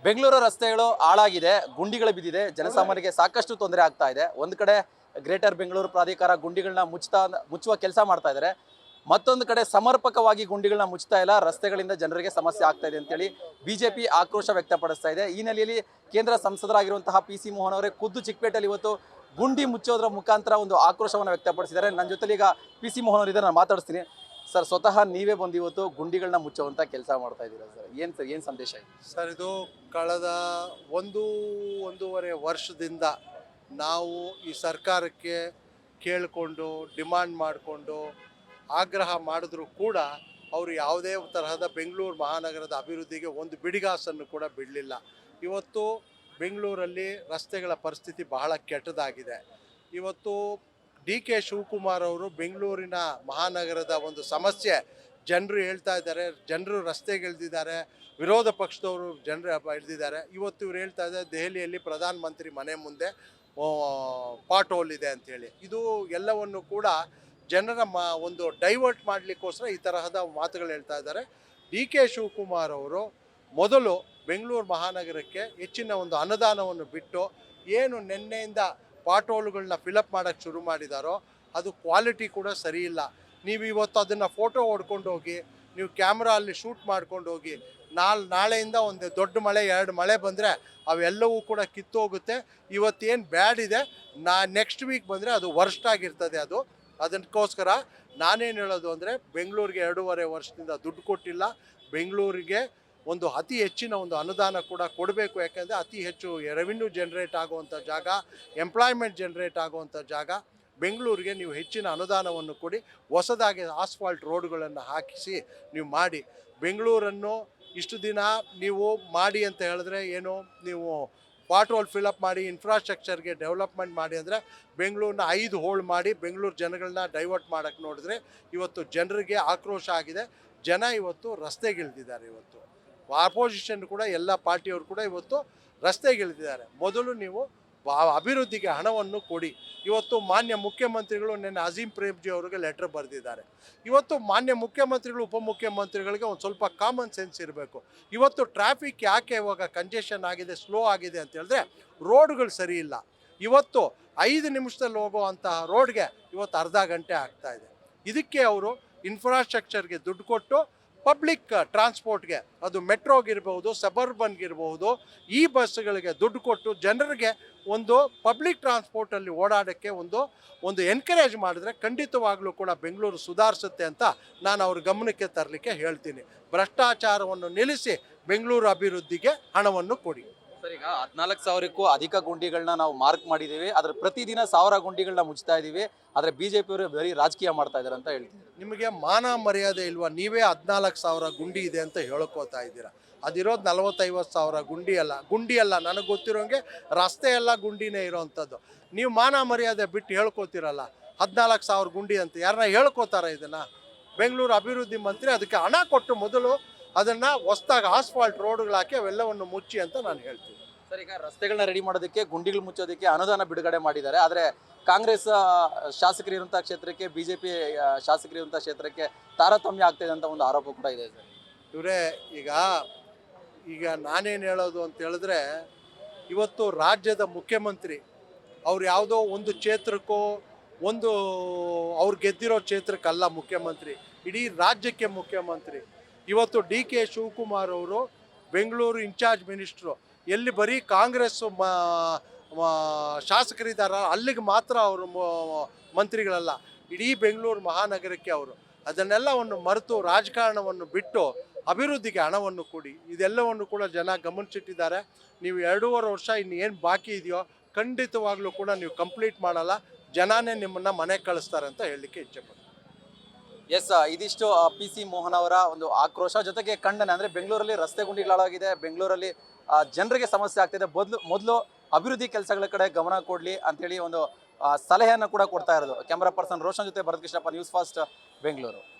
ಬೆಂಗಳೂರು ರಸ್ತೆಗಳು ಹಾಳಾಗಿದೆ, ಗುಂಡಿಗಳು ಬಿದ್ದಿದೆ, ಜನಸಾಮಾನ್ಯರಿಗೆ ಸಾಕಷ್ಟು ತೊಂದರೆ ಆಗ್ತಾ ಇದೆ. ಒಂದು ಕಡೆ ಗ್ರೇಟರ್ ಬೆಂಗಳೂರು ಪ್ರಾಧಿಕಾರ ಗುಂಡಿಗಳನ್ನ ಮುಚ್ಚುವ ಕೆಲಸ ಮಾಡ್ತಾ ಇದ್ದಾರೆ. ಮತ್ತೊಂದು ಕಡೆ ಸಮರ್ಪಕವಾಗಿ ಗುಂಡಿಗಳನ್ನ ಮುಚ್ತಾ ಇಲ್ಲ, ರಸ್ತೆಗಳಿಂದ ಜನರಿಗೆ ಸಮಸ್ಯೆ ಆಗ್ತಾ ಇದೆ ಅಂತೇಳಿ ಬಿಜೆಪಿ ಆಕ್ರೋಶ ವ್ಯಕ್ತಪಡಿಸ್ತಾ ಇದೆ. ಈ ನೆಲೆಯಲ್ಲಿ ಕೇಂದ್ರ ಸಂಸದರಾಗಿರುವಂತಹ PC ಮೋಹನ್ ಅವರೇ ಖುದ್ದು ಚಿಕ್ಕಪೇಟೆಯಲ್ಲಿ ಇವತ್ತು ಗುಂಡಿ ಮುಚ್ಚೋದ್ರ ಮುಖಾಂತರ ಒಂದು ಆಕ್ರೋಶವನ್ನು ವ್ಯಕ್ತಪಡಿಸಿದ್ದಾರೆ. ನನ್ನ ಜೊತೆಲಿ ಈಗ PC ಮೋಹನ್ ಅವರು ಇದ್ದಾರೆ, ನಾನು ಮಾತಾಡಿಸ್ತೀನಿ. ಸರ್, ಸ್ವತಃ ನೀವೇ ಬಂದು ಇವತ್ತು ಗುಂಡಿಗಳನ್ನ ಮುಚ್ಚುವಂತ ಕೆಲಸ ಮಾಡ್ತಾ ಇದ್ದೀರಾ ಸರ್, ಏನು ಸಂದೇಶ ಇದೆ ಸರ್? ಇದು ಕಳೆದ ಒಂದೂವರೆ ವರ್ಷದಿಂದ ನಾವು ಈ ಸರ್ಕಾರಕ್ಕೆ ಕೇಳಿಕೊಂಡು ಡಿಮಾಂಡ್ ಮಾಡಿಕೊಂಡು ಆಗ್ರಹ ಮಾಡಿದ್ರು ಕೂಡ ಅವರು ಯಾವುದೇ ತರಹದ ಬೆಂಗಳೂರು ಮಹಾನಗರದ ಅಭಿವೃದ್ಧಿಗೆ ಒಂದು ಬಿಡಿಗಾಸನ್ನು ಕೂಡ ಬಿಡಲಿಲ್ಲ. ಇವತ್ತು ಬೆಂಗಳೂರಲ್ಲಿ ರಸ್ತೆಗಳ ಪರಿಸ್ಥಿತಿ ಬಹಳ ಕೆಟ್ಟದಾಗಿದೆ. ಇವತ್ತು DK ಶಿವಕುಮಾರ್ ಅವರು ಬೆಂಗಳೂರಿನ ಮಹಾನಗರದ ಒಂದು ಸಮಸ್ಯೆ ಜನರು ಹೇಳ್ತಾ ಇದ್ದಾರೆ, ಜನರು ರಸ್ತೆಗಿಳಿದಿದ್ದಾರೆ, ವಿರೋಧ ಪಕ್ಷದವರು ಜನರು ಇಳಿದಿದ್ದಾರೆ. ಇವತ್ತು ಇವ್ರು ಹೇಳ್ತಾ ಇದ್ದಾರೆ ದೆಹಲಿಯಲ್ಲಿ ಪ್ರಧಾನಮಂತ್ರಿ ಮನೆ ಮುಂದೆ ಪಾಟ್ ಹೋಲ್ ಇದೆ ಅಂಥೇಳಿ. ಇದು ಎಲ್ಲವನ್ನು ಕೂಡ ಜನರ ಒಂದು ಡೈವರ್ಟ್ ಮಾಡಲಿಕ್ಕೋಸ್ಕರ ಈ ತರಹದ ಮಾತುಗಳು ಹೇಳ್ತಾ ಇದ್ದಾರೆ. DK ಶಿವಕುಮಾರ್ ಅವರು ಮೊದಲು ಬೆಂಗಳೂರು ಮಹಾನಗರಕ್ಕೆ ಹೆಚ್ಚಿನ ಒಂದು ಅನುದಾನವನ್ನು ಬಿಟ್ಟು ಏನು ನಿನ್ನೆಯಿಂದ ಪಾಟೋಲ್ಗಳನ್ನ ಫಿಲಪ್ ಮಾಡೋಕ್ಕೆ ಶುರು ಮಾಡಿದಾರೋ ಅದು ಕ್ವಾಲಿಟಿ ಕೂಡ ಸರಿ ಇಲ್ಲ. ನೀವು ಇವತ್ತು ಅದನ್ನು ಫೋಟೋ ಹೊಡ್ಕೊಂಡು ಹೋಗಿ, ನೀವು ಕ್ಯಾಮ್ರಾ ಅಲ್ಲಿ ಶೂಟ್ ಮಾಡ್ಕೊಂಡು ಹೋಗಿ, ನಾಳೆಯಿಂದ ಒಂದು ದೊಡ್ಡ ಮಳೆ 2 ಮಳೆ ಬಂದರೆ ಅವೆಲ್ಲವೂ ಕೂಡ ಕಿತ್ತೋಗುತ್ತೆ. ಇವತ್ತೇನು ಬ್ಯಾಡ್ ಇದೆ, ನೆಕ್ಸ್ಟ್ ವೀಕ್ ಬಂದರೆ ಅದು ವರ್ಸ್ಟ್ ಆಗಿರ್ತದೆ. ಅದಕ್ಕೋಸ್ಕರ ನಾನೇನು ಹೇಳೋದು ಅಂದರೆ, ಬೆಂಗಳೂರಿಗೆ 2.5 ವರ್ಷದಿಂದ ದುಡ್ಡು ಕೊಟ್ಟಿಲ್ಲ. ಬೆಂಗಳೂರಿಗೆ ಒಂದು ಅತಿ ಹೆಚ್ಚಿನ ಒಂದು ಅನುದಾನ ಕೂಡ ಕೊಡಬೇಕು. ಯಾಕೆಂದರೆ ಅತಿ ಹೆಚ್ಚು ರೆವಿನ್ಯೂ ಜನ್ರೇಟ್ ಆಗುವಂಥ ಜಾಗ, ಎಂಪ್ಲಾಯ್ಮೆಂಟ್ ಜನ್ರೇಟ್ ಆಗುವಂಥ ಜಾಗ. ಬೆಂಗಳೂರಿಗೆ ನೀವು ಹೆಚ್ಚಿನ ಅನುದಾನವನ್ನು ಕೊಡಿ, ಹೊಸದಾಗಿ ಆಸ್ಫಾಲ್ಟ್ ರೋಡ್ಗಳನ್ನು ಹಾಕಿಸಿ ನೀವು ಮಾಡಿ. ಬೆಂಗಳೂರನ್ನು ಇಷ್ಟು ದಿನ ನೀವು ಮಾಡಿ ಅಂತ ಹೇಳಿದ್ರೆ ಏನು, ನೀವು ಪಾಟ್ ಹೋಲ್ ಫಿಲಪ್ ಮಾಡಿ ಇನ್ಫ್ರಾಸ್ಟ್ರಕ್ಚರ್ಗೆ ಡೆವಲಪ್ಮೆಂಟ್ ಮಾಡಿ ಅಂದರೆ ಬೆಂಗಳೂರನ್ನ 5 ಹೋಲ್ ಮಾಡಿ ಬೆಂಗಳೂರು ಜನಗಳನ್ನ ಡೈವರ್ಟ್ ಮಾಡೋಕ್ಕೆ ನೋಡಿದ್ರೆ ಇವತ್ತು ಜನರಿಗೆ ಆಕ್ರೋಶ ಆಗಿದೆ. ಜನ ಇವತ್ತು ರಸ್ತೆಗಿಳಿದಿದ್ದಾರೆ. ಇವತ್ತು ಆಪೋಸಿಷನ್ ಕೂಡ ಎಲ್ಲ ಪಾರ್ಟಿಯವರು ಕೂಡ ಇವತ್ತು ರಸ್ತೆಗಿಳಿದಿದ್ದಾರೆ. ಮೊದಲು ನೀವು ಅಭಿವೃದ್ಧಿಗೆ ಹಣವನ್ನು ಕೊಡಿ. ಇವತ್ತು ಮಾನ್ಯ ಮುಖ್ಯಮಂತ್ರಿಗಳು ನಿನ್ನೆ ಅಜೀಂ ಪ್ರೇಮ್ಜಿ ಅವರಿಗೆ ಲೆಟರ್ ಬರೆದಿದ್ದಾರೆ. ಇವತ್ತು ಮಾನ್ಯ ಮುಖ್ಯಮಂತ್ರಿಗಳು ಉಪಮುಖ್ಯಮಂತ್ರಿಗಳಿಗೆ ಒಂದು ಸ್ವಲ್ಪ ಕಾಮನ್ ಸೆನ್ಸ್ ಇರಬೇಕು. ಇವತ್ತು ಟ್ರಾಫಿಕ್ ಯಾಕೆ ಇವಾಗ ಕಂಜೆಷನ್ ಆಗಿದೆ, ಸ್ಲೋ ಆಗಿದೆ ಅಂತ ಹೇಳಿದ್ರೆ ರೋಡ್ಗಳು ಸರಿ ಇಲ್ಲ. ಇವತ್ತು 5 ನಿಮಿಷದಲ್ಲಿ ಹೋಗುವಂತಹ ರೋಡ್ಗೆ ಇವತ್ತು ಅರ್ಧ ಗಂಟೆ ಆಗ್ತಾ ಇದೆ. ಇದಕ್ಕೆ ಅವರು ಇನ್ಫ್ರಾಸ್ಟ್ರಕ್ಚರ್ಗೆ ದುಡ್ಡು ಕೊಟ್ಟು ಪಬ್ಲಿಕ್ ಟ್ರಾನ್ಸ್ಪೋರ್ಟ್ಗೆ, ಅದು ಮೆಟ್ರೋಗಿರ್ಬೋದು, ಸಬರ್ಬನ್ಗಿರ್ಬೋದು, ಈ ಬಸ್ಗಳಿಗೆ ದುಡ್ಡು ಕೊಟ್ಟು ಜನರಿಗೆ ಒಂದು ಪಬ್ಲಿಕ್ ಟ್ರಾನ್ಸ್ಪೋರ್ಟಲ್ಲಿ ಓಡಾಡೋಕ್ಕೆ ಒಂದು ಎನ್ಕರೇಜ್ ಮಾಡಿದ್ರೆ ಖಂಡಿತವಾಗ್ಲೂ ಕೂಡ ಬೆಂಗಳೂರು ಸುಧಾರಿಸುತ್ತೆ ಅಂತ ನಾನು ಅವ್ರ ಗಮನಕ್ಕೆ ತರಲಿಕ್ಕೆ ಹೇಳ್ತೀನಿ. ಭ್ರಷ್ಟಾಚಾರವನ್ನು ನಿಲ್ಲಿಸಿ ಬೆಂಗಳೂರು ಅಭಿವೃದ್ಧಿಗೆ ಹಣವನ್ನು ಕೊಡಿ. ಸರ್, ಈಗ 14,000ಕ್ಕೂ ಅಧಿಕ ಗುಂಡಿಗಳನ್ನ ನಾವು ಮಾರ್ಕ್ ಮಾಡಿದ್ದೀವಿ. ಅದ್ರ ಪ್ರತಿದಿನ 1000 ಗುಂಡಿಗಳನ್ನ ಮುಚ್ತಾ ಇದ್ದೀವಿ. ಆದರೆ BJP ಅವರು ಬರೀ ರಾಜಕೀಯ ಮಾಡ್ತಾ ಇದ್ದಾರೆ ಅಂತ ಹೇಳ್ತೀವಿ. ನಿಮಗೆ ಮಾನ ಮರ್ಯಾದೆ ಇಲ್ವಾ? ನೀವೇ 14,000 ಗುಂಡಿ ಇದೆ ಅಂತ ಹೇಳ್ಕೋತಾ ಇದ್ದೀರಾ. ಅದಿರೋದು 40-50 ಸಾವಿರ ಗುಂಡಿ ಅಲ್ಲ. ನನಗೆ ಗೊತ್ತಿರೋಂಗೆ ರಸ್ತೆ ಎಲ್ಲ ಗುಂಡಿನೇ ಇರೋವಂಥದ್ದು. ನೀವು ಮಾನ ಮರ್ಯಾದೆ ಬಿಟ್ಟು ಹೇಳ್ಕೋತೀರಲ್ಲ 14,000 ಗುಂಡಿ ಅಂತ. ಯಾರನ್ನ ಹೇಳ್ಕೋತಾರ ಇದನ್ನು? ಬೆಂಗಳೂರು ಅಭಿವೃದ್ಧಿ ಮಂತ್ರಿ ಅದಕ್ಕೆ ಹಣ ಕೊಟ್ಟು ಮೊದಲು ಅದನ್ನು ಹೊಸದಾಗಿ ಆಸ್ಫಾಲ್ಟ್ ರೋಡ್ಗಳು ಹಾಕಿ ಅವೆಲ್ಲವನ್ನು ಮುಚ್ಚಿ ಅಂತ ನಾನು ಹೇಳ್ತೀನಿ. ಸರ್, ಈಗ ರಸ್ತೆಗಳನ್ನ ರೆಡಿ ಮಾಡೋದಕ್ಕೆ, ಗುಂಡಿಗಳು ಮುಚ್ಚೋದಕ್ಕೆ ಅನುದಾನ ಬಿಡುಗಡೆ ಮಾಡಿದ್ದಾರೆ. ಆದರೆ ಕಾಂಗ್ರೆಸ್ ಶಾಸಕರಿರುವಂಥ ಕ್ಷೇತ್ರಕ್ಕೆ, BJP ಶಾಸಕರಿರುವಂಥ ಕ್ಷೇತ್ರಕ್ಕೆ ತಾರತಮ್ಯ ಆಗ್ತಿದೆ ಅಂತ ಒಂದು ಆರೋಪ ಕೂಡ ಇದೆ ಸರ್. ಇವರೇ ಈಗ ನಾನೇನು ಹೇಳೋದು ಅಂತ ಹೇಳಿದ್ರೆ, ಇವತ್ತು ರಾಜ್ಯದ ಮುಖ್ಯಮಂತ್ರಿ ಅವ್ರು ಯಾವುದೋ ಒಂದು ಕ್ಷೇತ್ರಕ್ಕೋ ಅವ್ರು ಗೆದ್ದಿರೋ ಕ್ಷೇತ್ರಕ್ಕಲ್ಲ ಮುಖ್ಯಮಂತ್ರಿ, ಇಡೀ ರಾಜ್ಯಕ್ಕೆ ಮುಖ್ಯಮಂತ್ರಿ. ಇವತ್ತು DK ಶಿವಕುಮಾರ್ ಅವರು ಬೆಂಗಳೂರು ಇನ್ಚಾರ್ಜ್ ಮಿನಿಸ್ಟ್ರು. ಎಲ್ಲಿ ಬರೀ ಕಾಂಗ್ರೆಸ್ ಶಾಸಕರಿದ್ದಾರೆ ಅಲ್ಲಿಗೆ ಮಾತ್ರ ಅವರು ಮಂತ್ರಿಗಳಲ್ಲ, ಇಡೀ ಬೆಂಗಳೂರು ಮಹಾನಗರಕ್ಕೆ ಅವರು. ಅದನ್ನೆಲ್ಲವನ್ನು ಮರೆತು ರಾಜಕಾರಣವನ್ನು ಬಿಟ್ಟು ಅಭಿವೃದ್ಧಿಗೆ ಹಣವನ್ನು ಕೊಡಿ. ಇದೆಲ್ಲವನ್ನು ಕೂಡ ಜನ ಗಮನಿಸಿಟ್ಟಿದ್ದಾರೆ. ನೀವು 2.5 ವರ್ಷ ಇನ್ನು ಏನು ಬಾಕಿ ಇದೆಯೋ ಖಂಡಿತವಾಗ್ಲೂ ಕೂಡ ನೀವು ಕಂಪ್ಲೀಟ್ ಮಾಡಲ್ಲ. ಜನನೇ ನಿಮ್ಮನ್ನು ಮನೆಗೆ ಕಳಿಸ್ತಾರೆ ಅಂತ ಹೇಳಲಿಕ್ಕೆ ಇಚ್ಛೆಪಡ್ತೀನಿ. ಎಸ್, ಇದಿಷ್ಟು PC ಮೋಹನ್ ಅವರ ಒಂದು ಆಕ್ರೋಶ, ಜೊತೆಗೆ ಖಂಡನೆ. ಅಂದರೆ ಬೆಂಗಳೂರಲ್ಲಿ ರಸ್ತೆ ಗುಂಡಿಗಳಾಗಿದೆ, ಬೆಂಗಳೂರಲ್ಲಿ ಜನರಿಗೆ ಸಮಸ್ಯೆ ಆಗ್ತಿದೆ, ಮೊದಲು ಅಭಿವೃದ್ಧಿ ಕೆಲಸಗಳ ಕಡೆ ಗಮನ ಕೊಡಲಿ ಅಂತೇಳಿ ಒಂದು ಸಲಹೆಯನ್ನು ಕೂಡ ಕೊಡ್ತಾ ಇರೋದು. ಕ್ಯಾಮರಾ ಪರ್ಸನ್ ರೋಷನ್ ಜೊತೆ ಭರತ್ ಕೃಷ್ಣಪ್ಪ, ನ್ಯೂಸ್ ಫಾಸ್ಟ್, ಬೆಂಗಳೂರು.